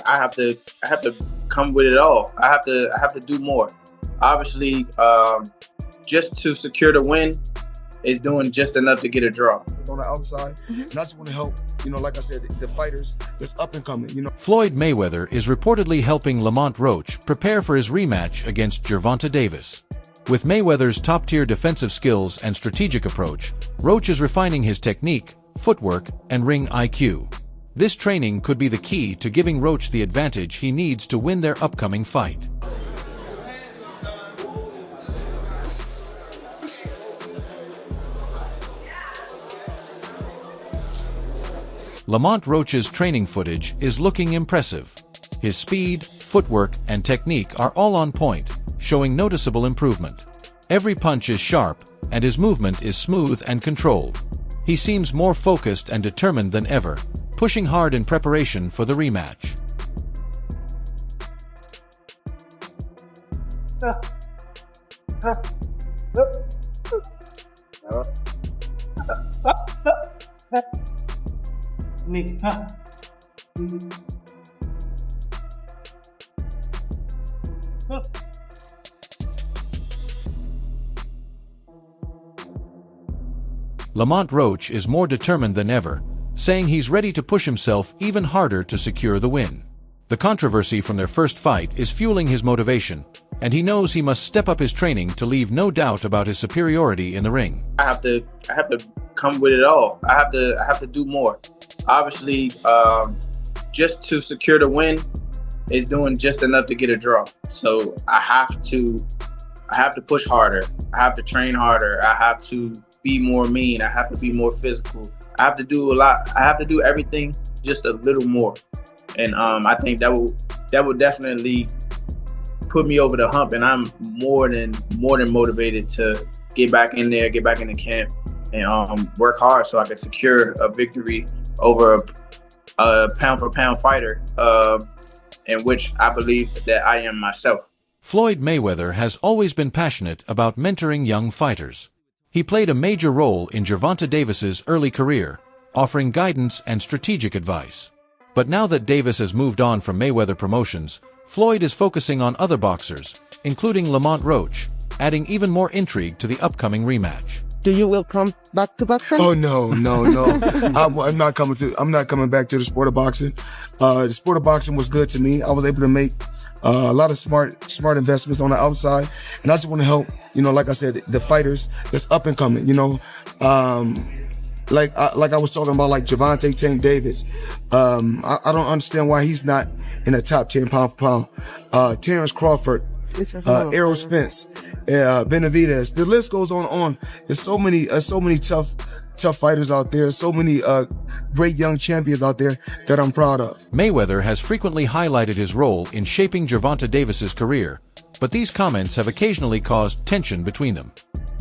I have to come with it all. I have to do more. Obviously, just to secure the win is doing just enough to get a draw. On the outside, and I just want to help, like I said, the fighters that's up and coming, Floyd Mayweather is reportedly helping Lamont Roach prepare for his rematch against Gervonta Davis. With Mayweather's top-tier defensive skills and strategic approach, Roach is refining his technique, footwork, and ring IQ. This training could be the key to giving Roach the advantage he needs to win their upcoming fight. Lamont Roach's training footage is looking impressive. His speed, footwork, and technique are all on point, showing noticeable improvement. Every punch is sharp, and his movement is smooth and controlled. He seems more focused and determined than ever, pushing hard in preparation for the rematch. Lamont Roach is more determined than ever, saying he's ready to push himself even harder to secure the win. The controversy from their first fight is fueling his motivation, and he knows he must step up his training to leave no doubt about his superiority in the ring. I have to come with it all. I have to do more. Obviously, just to secure the win is doing just enough to get a draw. So I have to push harder. I have to train harder. I have to be more mean. I have to be more physical. I have to do a lot. I have to do everything just a little more. And I think that will definitely put me over the hump. And I'm more than motivated to get back in there, get back in the camp, and work hard so I can secure a victory over a pound for pound fighter, in which I believe that I am myself. Floyd Mayweather has always been passionate about mentoring young fighters. He played a major role in Gervonta Davis's early career, offering guidance and strategic advice. But now that Davis has moved on from Mayweather Promotions, Floyd is focusing on other boxers, including Lamont Roach, adding even more intrigue to the upcoming rematch. Do you will come back to boxing? Oh no. I'm not coming back to the sport of boxing. The sport of boxing was good to me. I was able to make a lot of smart investments on the outside, and I just want to help, like I said, the fighters that's up and coming, like I was talking about, like Gervonta Tank Davis. I don't understand why he's not in the top 10 pound for pound. Terrence Crawford, Errol Spence, Benavidez. The list goes on. There's so many tough fighters out there, so many great young champions out there that I'm proud of. Mayweather has frequently highlighted his role in shaping Gervonta Davis's career, but these comments have occasionally caused tension between them.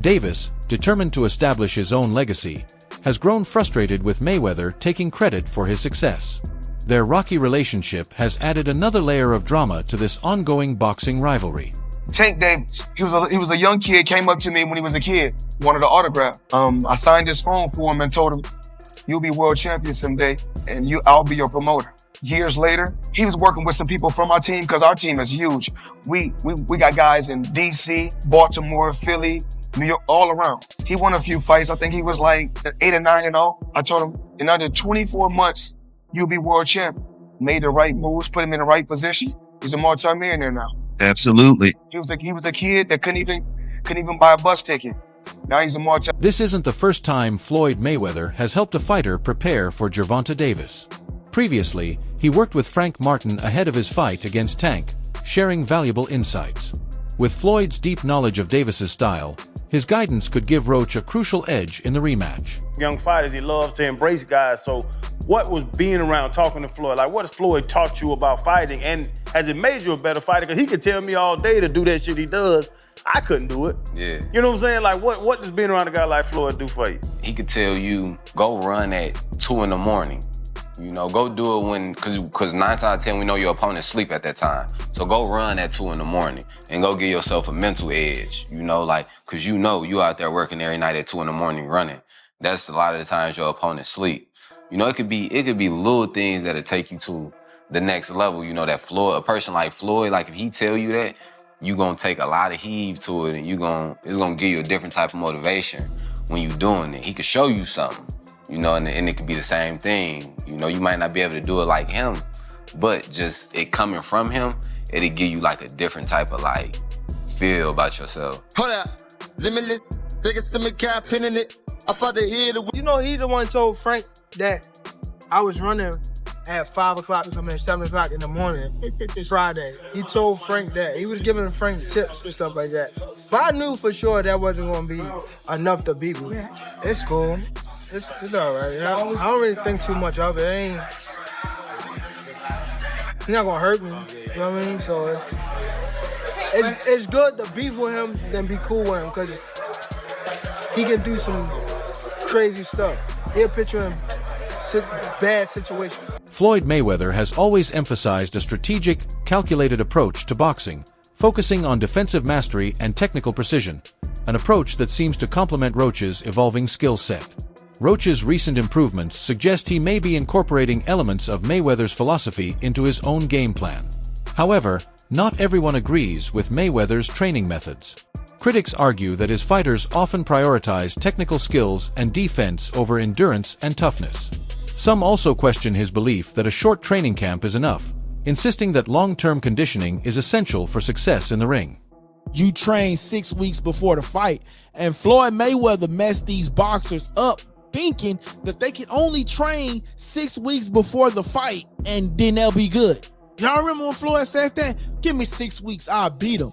Davis, determined to establish his own legacy, has grown frustrated with Mayweather taking credit for his success. Their rocky relationship has added another layer of drama to this ongoing boxing rivalry. Tank Davis, he was a young kid, came up to me when he was a kid, wanted an autograph. I signed his phone for him and told him, "You'll be world champion someday, and I'll be your promoter." Years later, he was working with some people from our team, because our team is huge. We got guys in DC, Baltimore, Philly, New York, all around. He won a few fights. I think he was like 8 or 9-0. I told him, in under 24 months, you'll be world champion. Made the right moves, put him in the right position. He's a multi-millionaire now. Absolutely. He was a kid that couldn't even buy a bus ticket. Now he's a multi. This isn't the first time Floyd Mayweather has helped a fighter prepare for Gervonta Davis. Previously, he worked with Frank Martin ahead of his fight against Tank, sharing valuable insights. With Floyd's deep knowledge of Davis's style, his guidance could give Roach a crucial edge in the rematch. Young fighters, he loves to embrace guys. So what was being around, talking to Floyd? Like, what has Floyd taught you about fighting? And has it made you a better fighter? Because he could tell me all day to do that shit he does. I couldn't do it. Yeah. You know what I'm saying? Like, what does being around a guy like Floyd do for you? He could tell you, go run at 2 in the morning. Go do it when, cause 9 times out of 10, we know your opponent sleep at that time. So go run at 2 in the morning and go give yourself a mental edge, cause you out there working every night at 2 in the morning running. That's a lot of the times your opponent sleep. It could be little things that'll take you to the next level. You know, that Floyd, a person like Floyd, like if he tell you that, you gonna take a lot of heave to it, and it's gonna give you a different type of motivation when you doing it. He could show you something, you know, and it could be the same thing. You know, you might not be able to do it like him, but just it coming from him, it'll give you like a different type of like feel about yourself. Hold up, limitless, biggest stomach cap pinning it. I thought they hear the. You know, he the one told Frank that I was running at 5 o'clock, I mean 7 o'clock in the morning, Friday. He told Frank that. He was giving Frank tips and stuff like that. But I knew for sure that wasn't gonna be enough to beat me. It's cool. It's all right. I don't really think too much of it. He's not gonna hurt me. You know what I mean? So it's good to beef with him than be cool with him, because he can do some crazy stuff. He'll put you in bad situations. Floyd Mayweather has always emphasized a strategic, calculated approach to boxing, focusing on defensive mastery and technical precision, an approach that seems to complement Roach's evolving skill set. Roach's recent improvements suggest he may be incorporating elements of Mayweather's philosophy into his own game plan. However, not everyone agrees with Mayweather's training methods. Critics argue that his fighters often prioritize technical skills and defense over endurance and toughness. Some also question his belief that a short training camp is enough, insisting that long-term conditioning is essential for success in the ring. You train 6 weeks before the fight, and Floyd Mayweather messed these boxers up thinking that they can only train 6 weeks before the fight and then they'll be good. Y'all remember when Floyd said that? Give me 6 weeks, I'll beat him.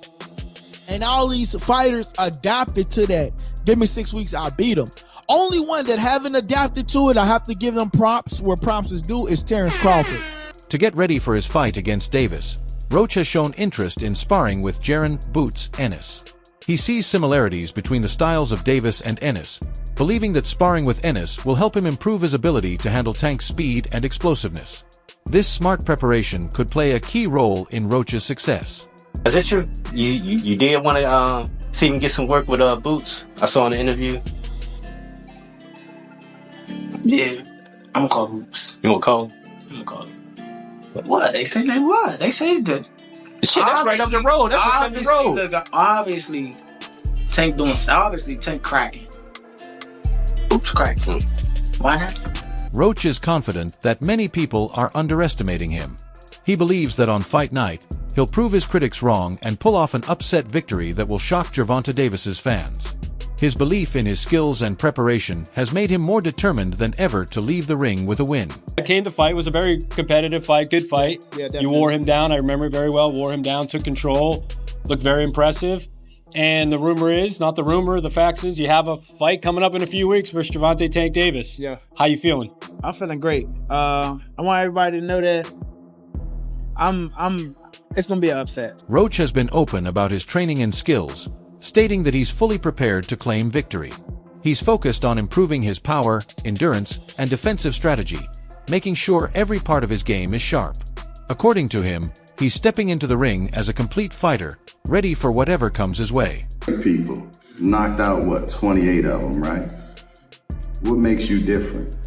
And all these fighters adapted to that. Give me 6 weeks, I'll beat him. Only one that haven't adapted to it, I have to give them props where props is due, is Terrence Crawford. To get ready for his fight against Davis, Roach has shown interest in sparring with Jaron "Boots" Ennis. He sees similarities between the styles of Davis and Ennis, believing that sparring with Ennis will help him improve his ability to handle Tank's speed and explosiveness. This smart preparation could play a key role in Roach's success. Is it true? You did want to see him get some work with Boots? I saw in the interview. Yeah, I'm gonna call Boots. You gonna call him? I'm gonna call him. What? They say they what? They say that. Shit, that's right up the road. That's right up the road. Look, obviously, Tank cracking. Boots cracking. Why not? Roach is confident that many people are underestimating him. He believes that on fight night, he'll prove his critics wrong and pull off an upset victory that will shock Gervonta Davis's fans. His belief in his skills and preparation has made him more determined than ever to leave the ring with a win. I came to fight. It was a very competitive fight, good fight. Yeah, definitely. You wore him down. I remember it very well. Wore him down, took control, looked very impressive. And the rumor is, not the rumor, the facts is, you have a fight coming up in a few weeks versus Gervonta Tank Davis. Yeah. How you feeling? I'm feeling great. I want everybody to know that it's gonna be an upset. Roach has been open about his training and skills, stating that he's fully prepared to claim victory. He's focused on improving his power, endurance, and defensive strategy, making sure every part of his game is sharp. According to him, he's stepping into the ring as a complete fighter, ready for whatever comes his way. People knocked out, 28 of them, right? What makes you different?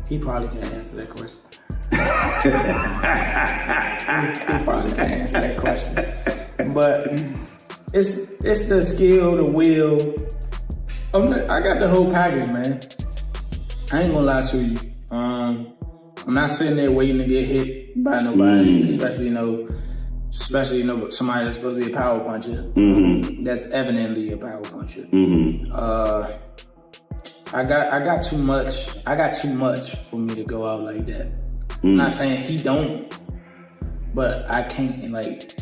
He probably can't answer that question. He probably can't answer that question. But it's the skill, the will. I got the whole package, man. I ain't gonna lie to you. I'm not sitting there waiting to get hit by nobody, especially somebody that's supposed to be a power puncher. That's evidently a power puncher. I got too much. I got too much for me to go out like that. I'm not saying he don't, but I can't, like,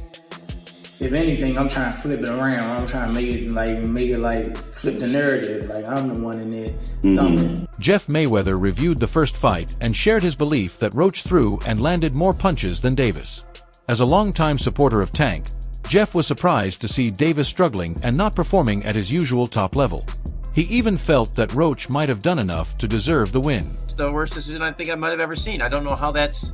if anything, I'm trying to flip it around. I'm trying to make it flip the narrative. Like, I'm the one in there thumping. Jeff Mayweather reviewed the first fight and shared his belief that Roach threw and landed more punches than Davis. As a longtime supporter of Tank, Jeff was surprised to see Davis struggling and not performing at his usual top level. He even felt that Roach might have done enough to deserve the win. It's the worst decision I think I might have ever seen. I don't know how that's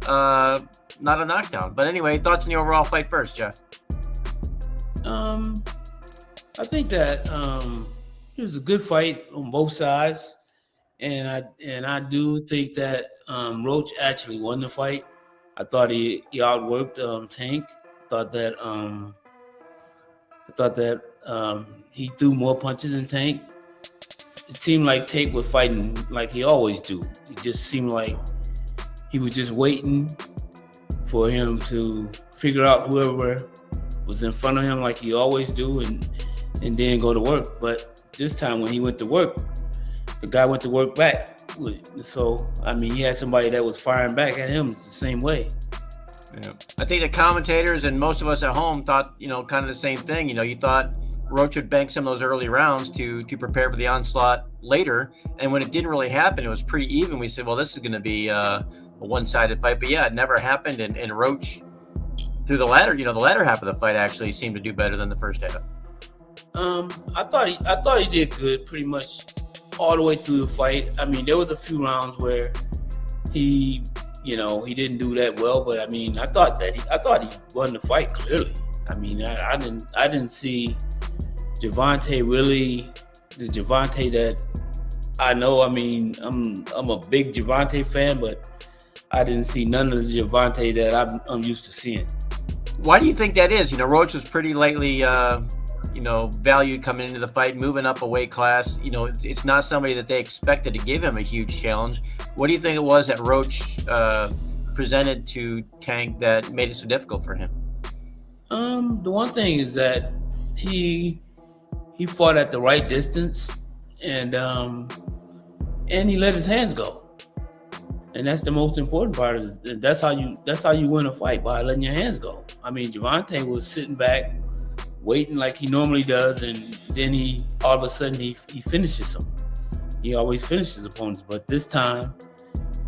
not a knockdown. But anyway, thoughts on the overall fight first, Jeff? I think that it was a good fight on both sides. and I do think that Roach actually won the fight. I thought he outworked Tank. I thought that he threw more punches than Tank. It seemed like Tank was fighting like he always do. It just seemed like he was just waiting for him to figure out whoever was in front of him like he always do and then go to work. But this time when he went to work, the guy went to work back. So, I mean, he had somebody that was firing back at him. It's the same way. Yeah. I think the commentators and most of us at home thought, kind of the same thing. You thought Roach would bank some of those early rounds to prepare for the onslaught later. And when it didn't really happen, it was pretty even. We said, well, this is going to be a one-sided fight. But yeah, it never happened. And Roach, through the latter half of the fight, actually seemed to do better than the first half. I thought he did good pretty much all the way through the fight. I mean, there was a few rounds where he didn't do that well, but I mean, I thought he won the fight clearly. I mean, I didn't see Gervonta really the Gervonta that I know. I mean, I'm a big Gervonta fan, but I didn't see none of the Gervonta that I'm used to seeing. Why do you think that is? Roach was pretty lightly valued coming into the fight, moving up a weight class. It's not somebody that they expected to give him a huge challenge. What do you think it was that Roach presented to Tank that made it so difficult for him? The one thing is that he fought at the right distance, and he let his hands go. And that's the most important part. Is that's how you win a fight, by letting your hands go. I mean, Gervonta was sitting back, waiting like he normally does, and then he all of a sudden he finishes him. He always finishes opponents, but this time.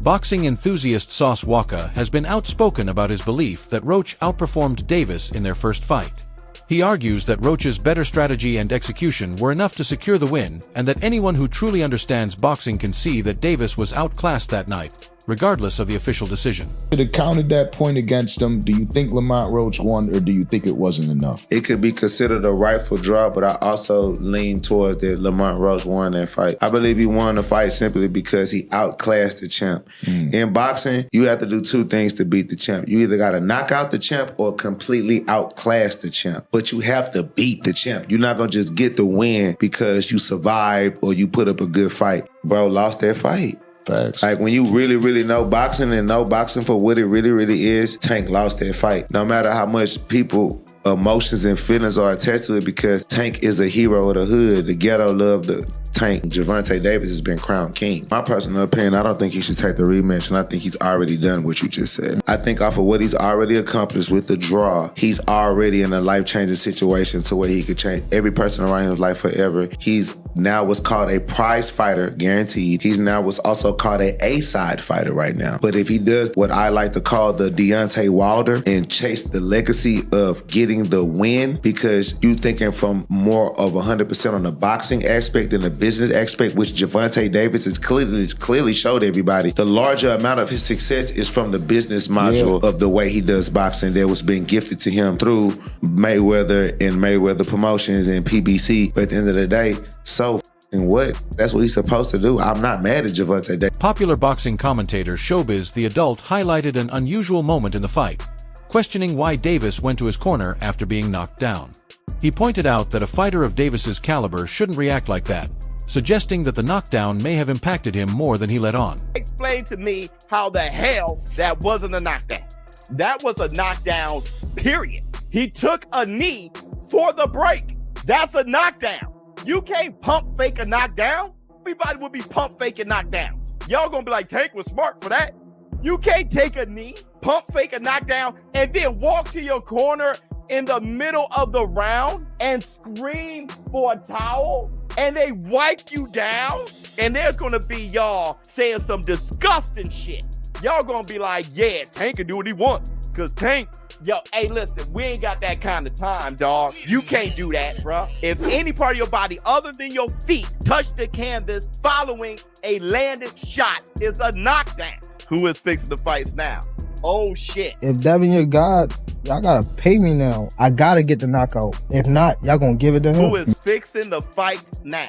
Boxing enthusiast Sauce Walker has been outspoken about his belief that Roach outperformed Davis in their first fight. He argues that Roach's better strategy and execution were enough to secure the win, and that anyone who truly understands boxing can see that Davis was outclassed that night, regardless of the official decision. To counter that point against him, do you think Lamont Roach won, or do you think it wasn't enough? It could be considered a rightful draw, but I also lean toward that Lamont Roach won that fight. I believe he won the fight simply because he outclassed the champ. In boxing, you have to do two things to beat the champ. You either got to knock out the champ or completely outclass the champ. But you have to beat the champ. You're not going to just get the win because you survived or you put up a good fight. Bro lost that fight. Facts. Like, when you really, really know boxing and know boxing for what it really, really is, Tank lost that fight. No matter how much people, emotions and feelings are attached to it, because Tank is a hero of the hood. The ghetto loved the Tank. Gervonta Davis has been crowned king. My personal opinion, I don't think he should take the rematch, and I think he's already done what you just said. I think off of what he's already accomplished with the draw, he's already in a life-changing situation to where he could change every person around his life forever. He's now what's called a prize fighter, guaranteed. He's now what's also called a A-side fighter right now. But if he does what I like to call the Deontay Wilder and chase the legacy of getting the win, because you thinking from more of 100% on the boxing aspect than the business aspect, which Gervonta Davis has clearly showed everybody, the larger amount of his success is from the business module of the way he does boxing that was being gifted to him through Mayweather and Mayweather Promotions and PBC. But at the end of the day, so what? That's what he's supposed to do. I'm not mad at Gervonta Davis. Popular boxing commentator Showbiz the Adult highlighted an unusual moment in the fight, questioning why Davis went to his corner after being knocked down. He pointed out that a fighter of Davis's caliber shouldn't react like that, suggesting that the knockdown may have impacted him more than he let on. Explain to me how the hell that wasn't a knockdown. That was a knockdown, period. He took a knee for the break. That's a knockdown. You can't pump fake a knockdown. Everybody would be pump faking knockdowns. Y'all gonna be like, Tank was smart for that. You can't take a knee, pump fake a knockdown, and then walk to your corner in the middle of the round and scream for a towel, and they wipe you down, and there's gonna be y'all saying some disgusting shit. Y'all gonna be like, yeah, Tank can do what he wants, because Tank, yo, hey, listen, we ain't got that kind of time, dog. You can't do that, bro. If any part of your body other than your feet touch the canvas following a landed shot is a knockdown. Who is fixing the fights now? Oh, shit. If Devin your God, y'all gotta pay me now. I gotta get the knockout. If not, y'all gonna give it to him. Who is fixing the fights now?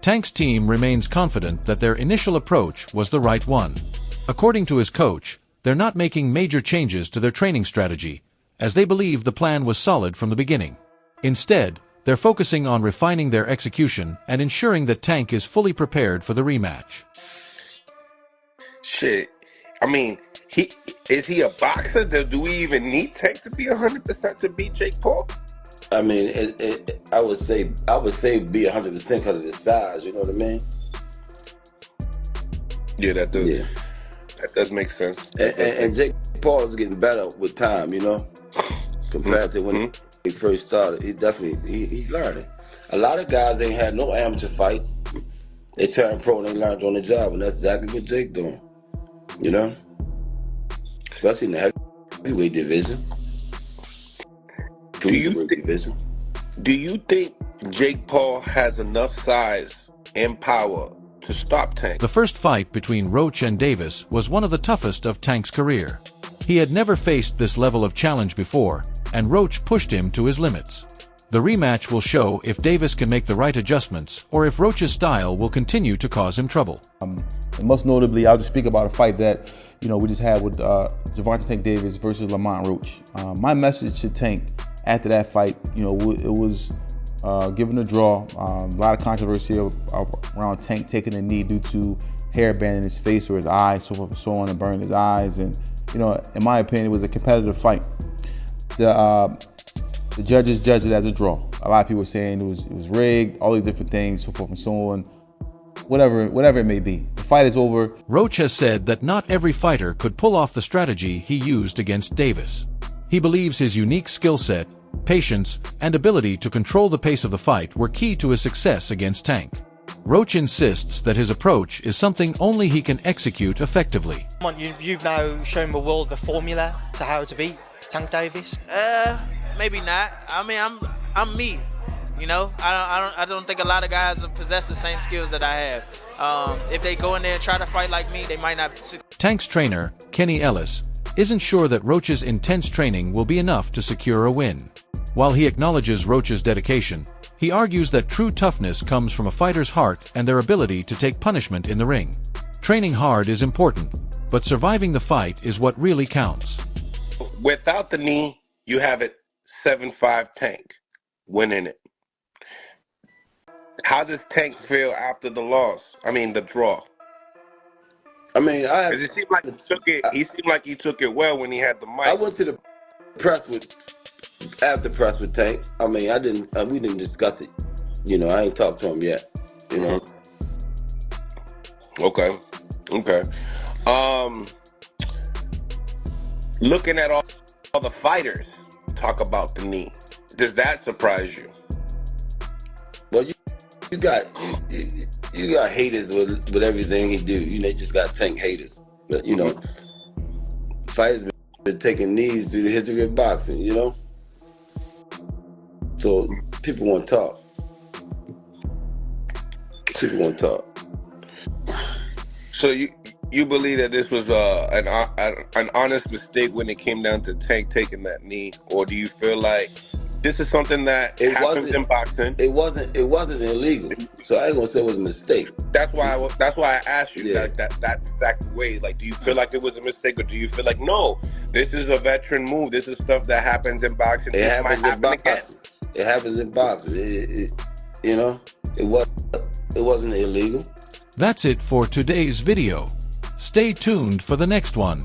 Tank's team remains confident that their initial approach was the right one. According to his coach, they're not making major changes to their training strategy, as they believe the plan was solid from the beginning. Instead, they're focusing on refining their execution and ensuring that Tank is fully prepared for the rematch. Shit. I mean, is he a boxer? Do we even need Tank to be 100% to beat Jake Paul? I mean, I would say be 100% because of his size. You know what I mean? Yeah, that does. Yeah. That does make sense. And Jake Paul is getting better with time. You know, compared to when he first started. He definitely he's learning. A lot of guys ain't had no amateur fights. They turned pro and they learned on the job, and that's exactly what Jake doing. You know, especially in the heavyweight division. Do you think Jake Paul has enough size and power to stop Tank? The first fight between Roach and Davis was one of the toughest of Tank's career. He had never faced this level of challenge before, and Roach pushed him to his limits. The rematch will show if Davis can make the right adjustments or if Roach's style will continue to cause him trouble. And most notably, I'll just speak about a fight that we just had with Gervonta Tank Davis versus Lamont Roach. My message to Tank after that fight, it was given a draw. A lot of controversy around Tank taking a knee due to hair band in his face or his eyes, so forth and so on, and burning his eyes. And in my opinion, it was a competitive fight. The judges judged it as a draw. A lot of people were saying it was rigged, all these different things, so forth and so on. Whatever it may be. The fight is over. Roach has said that not every fighter could pull off the strategy he used against Davis. He believes his unique skill set, patience, and ability to control the pace of the fight were key to his success against Tank. Roach insists that his approach is something only he can execute effectively. You've now shown the world the formula to how to beat Tank Davis. Maybe not. I mean, I'm me. I don't think a lot of guys possess the same skills that I have. If they go in there and try to fight like me, they might not. Tank's trainer, Kenny Ellis, isn't sure that Roach's intense training will be enough to secure a win. While he acknowledges Roach's dedication, he argues that true toughness comes from a fighter's heart and their ability to take punishment in the ring. Training hard is important, but surviving the fight is what really counts. Without the knee, you have it 7-5 Tank winning it. How does Tank feel after the loss? I mean, the draw. I mean, it seemed like he took it. He seemed like he took it well when he had the mic. I went to the press with Tank. I mean, we didn't discuss it. I ain't talked to him yet. Okay. Looking at all the fighters talk about the knee, does that surprise you? Well, you got haters with everything he do. They just got Tank haters. But fighters been taking knees through the history of boxing. So people want to talk. So you believe that this was an honest mistake when it came down to Tank taking that knee, or do you feel like this is something that happens in boxing? It wasn't illegal, so I ain't gonna say it was a mistake. That's why I asked you that exact way. Like, do you feel like it was a mistake, or do you feel like no, this is a veteran move? This is stuff that happens in boxing. It happens in boxing. It happens in boxing. It wasn't illegal. That's it for today's video. Stay tuned for the next one.